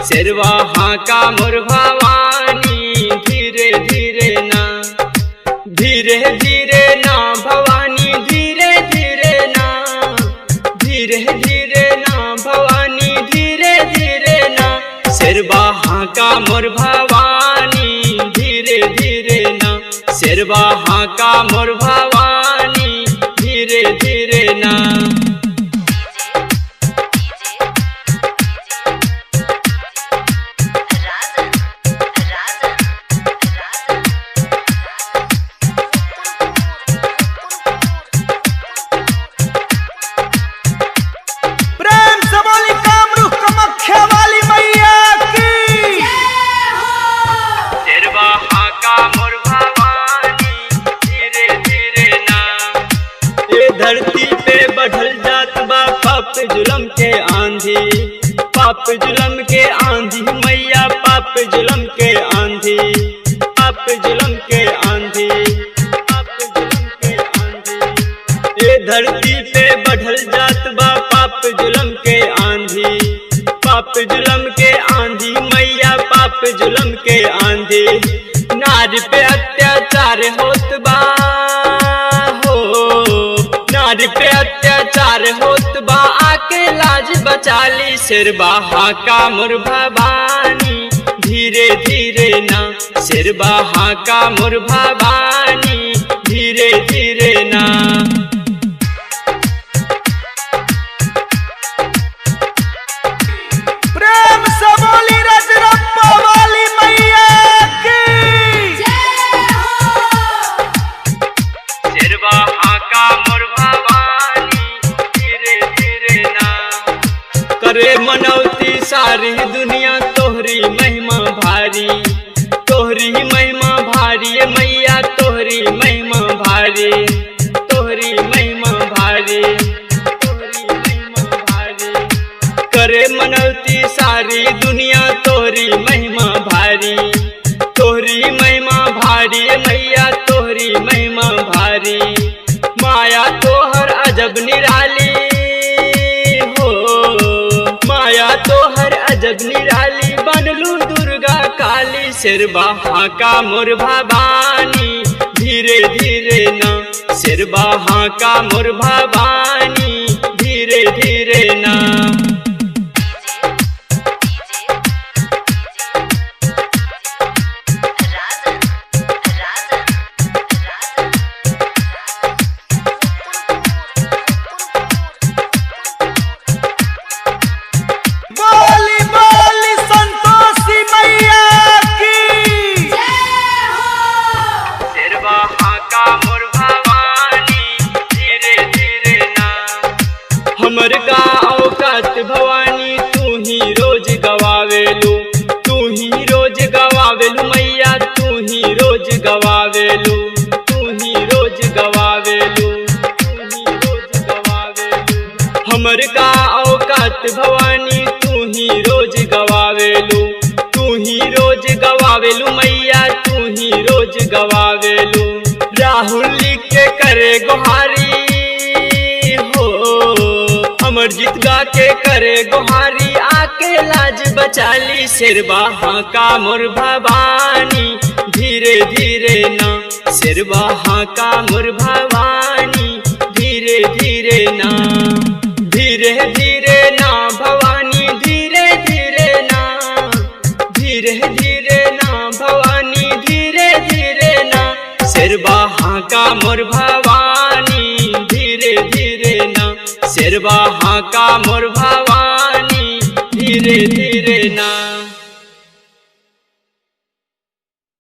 शेरवा हाका मोर भवानी धीरे धीरे ना, धीरे धीरे ना भवानी धीरे धीरे ना, धीरे धीरे ना भवानी धीरे धीरे ना। शेरवा हाका मोर भवानी धीरे धीरे ना, शेरवा हाका मोर भवानी धीरे धीरे ना। प्रेम से बोली कामरूप कामाख्या वाली मैया की। शेरवा हाका मोर भवानी धीरे धीरे ना। ये धरती पे बढ़ल जात बा पाप जुलम के आंधी, पाप जुलम के आंधी मैया, पाप जुलम के आंधी, पाप जुलम के आंधी, पाप जुलम के आंधी। ये धरती पे बढ़ल जात बा पाप जुलम के आंधी, पाप जुलम के आंधी मैया, पाप जुलम के आंधी। नारी पे अत्याचार होत बा हो, नारी पे अत्याचार होत बा, आके लाज बचाली। शेरवा हाका मोर भवानी धीरे धीरे ना, शेरवा हाका मोर भवानी धीरे धीरे ना। प्रेम से बोली रजरप्पा वाली मैया की। शेरवा हाका मोर भवानी धीरे धीरे ना। करे मनौती सारी दुनिया तोहरी महिमा भारी, तोहरी महिमा भारी मैया, तोहरी महिमा भारी, तोहरी महिमा भारी, तोहरी महिमा भारी। करे मनौती सारी दुनिया तोहरी महिमा भारी, तोहरी महिमा भारी मैया, तोहरी महिमा भारी। माया तोहर अजब निराली हो, माया तोहर अजब निराली, बनलू दुर्गा काली। शेरवा हाका मोर भवानी धीरे धीरे ना, शेरवा हाका मोर भवानी धीरे धीरे ना। बोली बोली संतोषी मैया की। शेरवा हाका मोर भवानी धीरे धीरे ना। हमर का औकात भवानी तू ही रोज गवावेलू, तू ही रोज गवावेलू मैया, तू ही रोज गवावेलू, तू ही रोज गवावेलू, तू ही रोज गवावेलू। हमर का औकात भवानी तू ही रोज गवावेलू, तू ही रोज गवावेलू मैया, तू ही रोज गवावेलू। राहुल लिख के करे गुहारी हो, अमरजीत गा के करे गुहारी, आके लाज बचाली। शेरवा हाका मोर भवानी धीरे धीरे ना, शेरवा हाका मोर भवानी धीरे धीरे ना। धीरे धीरे ना भवानी धीरे धीरे ना, धीरे धीरे ना भवानी धीरे धीरे ना। शेरवा हाका मोर भवानी धीरे धीरे ना, शेरवा हाका मोर भवानी धीरे धीरे